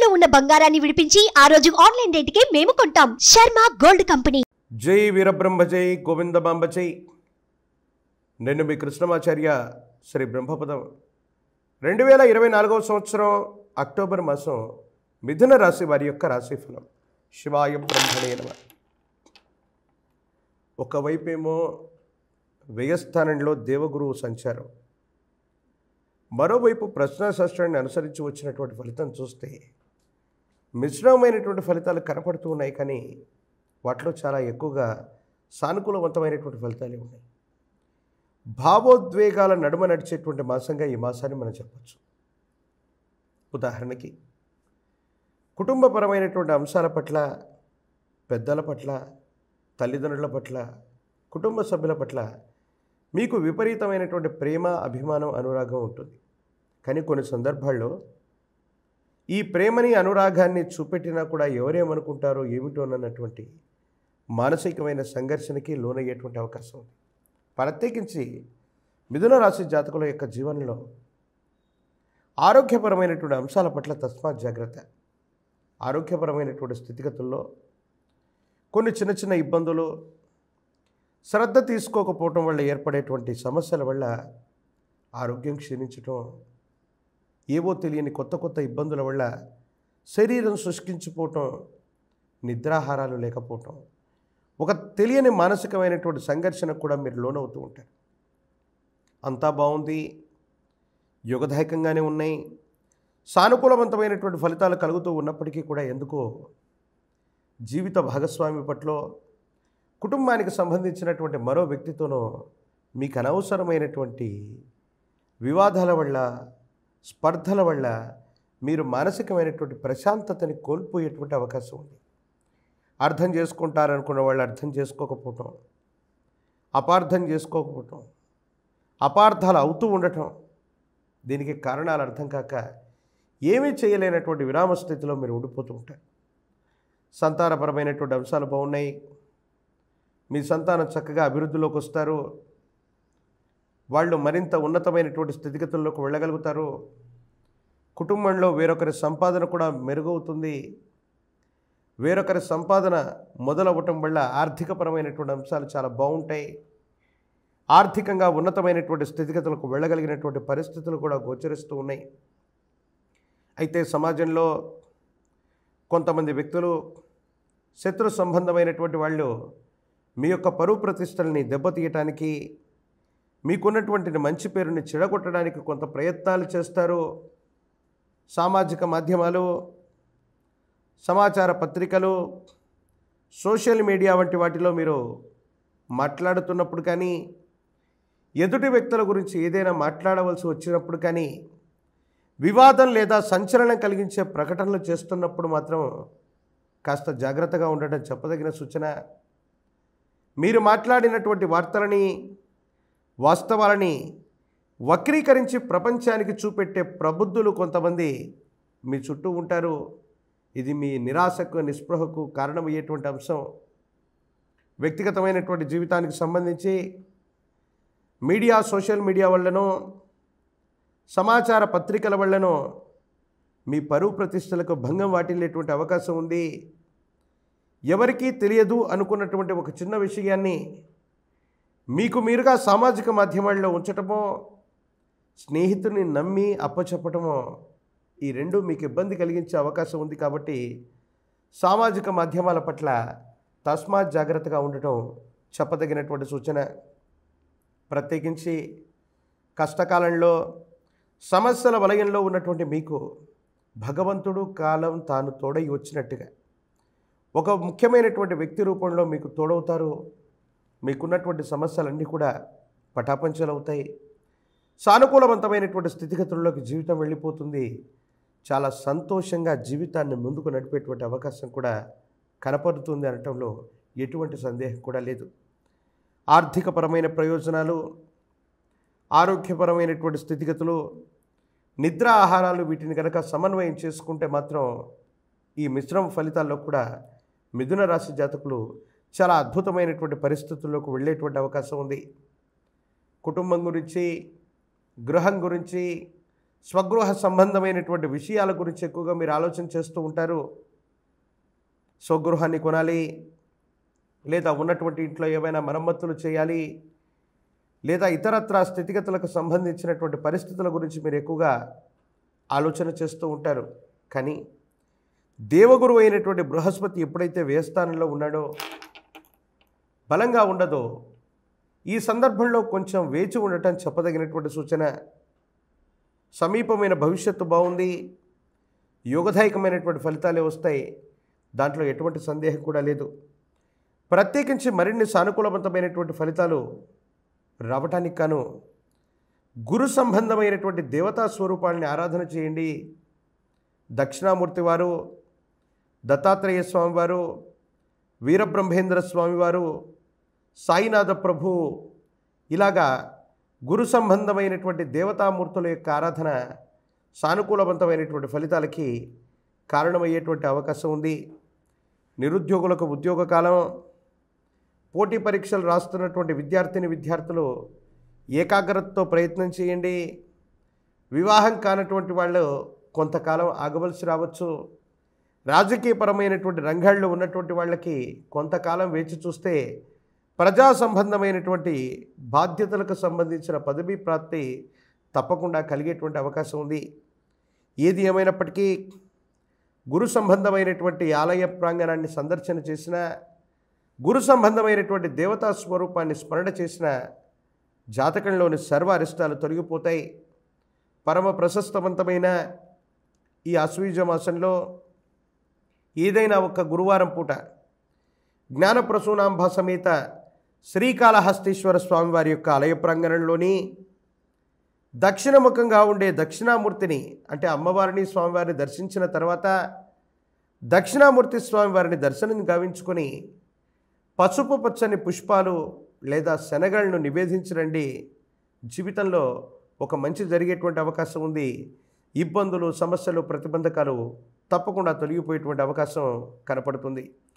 తాకట్టులో ఉన్న బంగారాన్ని విడిపించి ఆ రోజు ఆన్లైన్ రేటుకే మేము కొంటాం. Sharma gold company. జై వీరబ్రహ్మ జై గోవిందమాంబ జై. నేను మీ కృష్ణమాచార్య శ్రీ బ్రహ్మపదం. 2024వ సంవత్సరం అక్టోబర్ మాసం మిథున రాశి వారి యొక్క రాశిఫలం. శివాయ బ్రహ్మణే నమః. ఒకవైపేమో వ్యయస్థానంలో దేవగురువు సంచారం, మరోవైపు ప్రశ్నాశాస్త్రాన్ని అనుసరించి వచ్చినటువంటి ఫలితం చూస్తే మిశ్రమమైనటువంటి ఫలితాలు కనపడుతూ ఉన్నాయి. కానీ వాటిలో చాలా ఎక్కువగా సానుకూలవంతమైనటువంటి ఫలితాలే ఉన్నాయి. భావోద్వేగాల నడుమ నడిచేటువంటి మాసంగా ఈ మాసాన్ని మనం చెప్పచ్చు. ఉదాహరణకి కుటుంబపరమైనటువంటి అంశాల పట్ల, పెద్దల పట్ల, తల్లిదండ్రుల పట్ల, కుటుంబ సభ్యుల పట్ల మీకు విపరీతమైనటువంటి ప్రేమ, అభిమానం, అనురాగం ఉంటుంది. కానీ కొన్ని సందర్భాల్లో ఈ ప్రేమని, అనురాగాన్ని చూపెట్టినా కూడా ఎవరేమనుకుంటారో ఏమిటోనన్నటువంటి మానసికమైన సంఘర్షణకి లోనయ్యేటువంటి అవకాశం ఉంది. ప్రత్యేకించి మిథున రాశి జాతకుల యొక్క జీవనంలో ఆరోగ్యపరమైనటువంటి అంశాల పట్ల తస్మాత్ జాగ్రత్త. ఆరోగ్యపరమైనటువంటి స్థితిగతుల్లో కొన్ని చిన్న చిన్న ఇబ్బందులు, శ్రద్ధ తీసుకోకపోవటం వల్ల ఏర్పడేటువంటి సమస్యల వల్ల ఆరోగ్యం క్షీణించటం, ఏవో తెలియని కొత్త కొత్త ఇబ్బందుల వల్ల శరీరం శుష్కించిపోవటం, నిద్రాహారాలు లేకపోవటం, ఒక తెలియని మానసికమైనటువంటి సంఘర్షణకు కూడా మీరు లోనవుతూ ఉంటారు. అంతా బాగుంది, యోగదాయకంగానే ఉన్నాయి, సానుకూలవంతమైనటువంటి ఫలితాలు కలుగుతూ ఉన్నప్పటికీ కూడా ఎందుకో జీవిత భాగస్వామి పట్ల, కుటుంబానికి సంబంధించినటువంటి మరో వ్యక్తితోనో మీకు అనవసరమైనటువంటి వివాదాల వల్ల, స్పర్ధల వల్ల మీరు మానసికమైనటువంటి ప్రశాంతతని కోల్పోయేటువంటి అవకాశం ఉంది. అర్థం చేసుకుంటారనుకున్న వాళ్ళు అర్థం చేసుకోకపోవటం, అపార్థం చేసుకోకపోవటం, అపార్థాలు అవుతూ ఉండటం, దీనికి కారణాలు అర్థం కాక ఏమీ చేయలేనటువంటి విరామ స్థితిలో మీరు ఉండిపోతూ ఉంటారు. సంతానపరమైనటువంటి అంశాలు బాగున్నాయి, మీ సంతానం చక్కగా అభివృద్ధిలోకి వస్తారు, వాళ్ళు మరింత ఉన్నతమైనటువంటి స్థితిగతుల్లోకి వెళ్ళగలుగుతారు. కుటుంబంలో వేరొకరి సంపాదన కూడా మెరుగవుతుంది. వేరొకరి సంపాదన మొదలవ్వటం వల్ల ఆర్థికపరమైనటువంటి అంశాలు చాలా బాగుంటాయి. ఆర్థికంగా ఉన్నతమైనటువంటి స్థితిగతులకు వెళ్ళగలిగినటువంటి పరిస్థితులు కూడా గోచరిస్తూ ఉన్నాయి. అయితే సమాజంలో కొంతమంది వ్యక్తులు, శత్రు సంబంధమైనటువంటి వాళ్ళు మీ యొక్క పరువు ప్రతిష్టల్ని దెబ్బతీయటానికి, మీకున్నటువంటి మంచి పేరుని చెడగొట్టడానికి కొంత ప్రయత్నాలు చేస్తారు. సామాజిక మాధ్యమాలు, సమాచార పత్రికలు, సోషల్ మీడియా వంటి వాటిలో మీరు మాట్లాడుతున్నప్పుడు కానీ, ఎదుటి వ్యక్తుల గురించి ఏదైనా మాట్లాడవలసి వచ్చినప్పుడు కానీ, వివాదం లేదా సంచలనం కలిగించే ప్రకటనలు చేస్తున్నప్పుడు మాత్రం కాస్త జాగ్రత్తగా ఉండడం చెప్పదగిన సూచన. మీరు మాట్లాడినటువంటి వార్తలని, వాస్తవాలని వక్రీకరించి ప్రపంచానికి చూపెట్టే ప్రబుద్ధులు కొంతమంది మీ చుట్టూ ఉంటారు. ఇది మీ నిరాశకు, నిస్పృహకు కారణమయ్యేటువంటి అంశం. వ్యక్తిగతమైనటువంటి జీవితానికి సంబంధించి మీడియా, సోషల్ మీడియా వల్లనో, సమాచార పత్రికల వల్లనో మీ పరువు ప్రతిష్టలకు భంగం వాటిల్లేటువంటి అవకాశం ఉంది. ఎవరికీ తెలియదు అనుకున్నటువంటి ఒక చిన్న విషయాన్ని మీకు మీరుగా సామాజిక మాధ్యమాల్లో ఉంచటమో, స్నేహితుడిని నమ్మి అప్పచెప్పటమో, ఈ రెండు మీకు ఇబ్బంది కలిగించే అవకాశం ఉంది. కాబట్టి సామాజిక మాధ్యమాల పట్ల తస్మాత్ జాగ్రత్తగా ఉండటం చెప్పదగినటువంటి సూచన. ప్రత్యేకించి కష్టకాలంలో, సమస్యల వలయంలో ఉన్నటువంటి మీకు భగవంతుడు, కాలం తాను తోడై వచ్చినట్టుగా ఒక ముఖ్యమైనటువంటి వ్యక్తి రూపంలో మీకు తోడవుతారు. మీకున్నటువంటి సమస్యలన్నీ కూడా పటాపంచలవుతాయి. సానుకూలవంతమైనటువంటి స్థితిగతుల్లోకి జీవితం వెళ్ళిపోతుంది. చాలా సంతోషంగా జీవితాన్ని ముందుకు నడిపేటువంటి అవకాశం కూడా కనపడుతుంది అనటంలో ఎటువంటి సందేహం కూడా లేదు. ఆర్థికపరమైన ప్రయోజనాలు, ఆరోగ్యపరమైనటువంటి స్థితిగతులు, నిద్ర, ఆహారాలు వీటిని కనుక సమన్వయం చేసుకుంటే మాత్రం ఈ మిశ్రమ ఫలితాల్లో కూడా మిథున రాశి జాతకులు చాలా అద్భుతమైనటువంటి పరిస్థితుల్లోకి వెళ్ళేటువంటి అవకాశం ఉంది. కుటుంబం గురించి, గృహం గురించి, స్వగృహ సంబంధమైనటువంటి విషయాల గురించి ఎక్కువగా మీరు ఆలోచన చేస్తూ ఉంటారు. స్వగృహాన్ని కొనాలి, లేదా ఉన్నటువంటి ఇంట్లో ఏమైనా మరమ్మతులు చేయాలి, లేదా ఇతరత్రా స్థితిగతులకు సంబంధించినటువంటి పరిస్థితుల గురించి మీరు ఎక్కువగా ఆలోచన చేస్తూ ఉంటారు. కానీ దేవగురువు అయినటువంటి బృహస్పతి ఎప్పుడైతే వ్యయస్థానంలో ఉన్నాడో, బలంగా ఉండదో, ఈ సందర్భంలో కొంచెం వేచి ఉండటం చెప్పదగినటువంటి సూచన. సమీపమైన భవిష్యత్తు బాగుంది, యోగదాయకమైనటువంటి ఫలితాలే వస్తాయి, దాంట్లో ఎటువంటి సందేహం కూడా లేదు. ప్రత్యేకించి మరిన్ని సానుకూలవంతమైనటువంటి ఫలితాలు రావటానికి కాను గురు సంబంధమైనటువంటి దేవతా స్వరూపాలని ఆరాధన చేయండి. దక్షిణామూర్తి వారు, దత్తాత్రేయ స్వామివారు, వీరబ్రహ్మేంద్ర స్వామివారు, సాయినాథ ప్రభు, ఇలాగా గురు సంబంధమైనటువంటి దేవతామూర్తుల యొక్క ఆరాధన సానుకూలవంతమైనటువంటి ఫలితాలకి కారణమయ్యేటువంటి అవకాశం ఉంది. నిరుద్యోగులకు ఉద్యోగ కాలం, పోటీ పరీక్షలు రాస్తున్నటువంటి విద్యార్థులు ఏకాగ్రతతో ప్రయత్నం చేయండి. వివాహం కానటువంటి వాళ్ళు కొంతకాలం ఆగవలసి రావచ్చు. రాజకీయపరమైనటువంటి రంగాల్లో ఉన్నటువంటి వాళ్ళకి కొంతకాలం వేచి చూస్తే ప్రజా సంబంధమైనటువంటి బాధ్యతలకు సంబంధించిన పదవీ ప్రాప్తి తప్పకుండా కలిగేటువంటి అవకాశం ఉంది. ఏది ఏమైనప్పటికీ గురు సంబంధమైనటువంటి ఆలయ ప్రాంగణాన్ని సందర్శన చేసిన, గురు సంబంధమైనటువంటి దేవతా స్వరూపాన్ని స్మరణ చేసిన జాతకంలోని సర్వ అరిష్టాలు తొలగిపోతాయి. పరమ ప్రశస్తవంతమైన ఈ ఆశ్వయుజ మాసంలో ఏదైనా ఒక గురువారం పూట జ్ఞానప్రసూనాంబ సమేత శ్రీకాళహస్తీశ్వర స్వామివారి యొక్క ఆలయ ప్రాంగణంలోని దక్షిణముఖంగా ఉండే దక్షిణామూర్తిని, అంటే అమ్మవారిని స్వామివారిని దర్శించిన తర్వాత దక్షిణామూర్తి స్వామివారిని దర్శనం గావించుకొని పసుపు పచ్చని పుష్పాలు లేదా శనగలను నివేదించరండి. జీవితంలో ఒక మంచి జరిగేటువంటి అవకాశం ఉంది. ఇబ్బందులు, సమస్యలు, ప్రతిబంధకాలు తప్పకుండా తొలగిపోయేటువంటి అవకాశం కనపడుతుంది.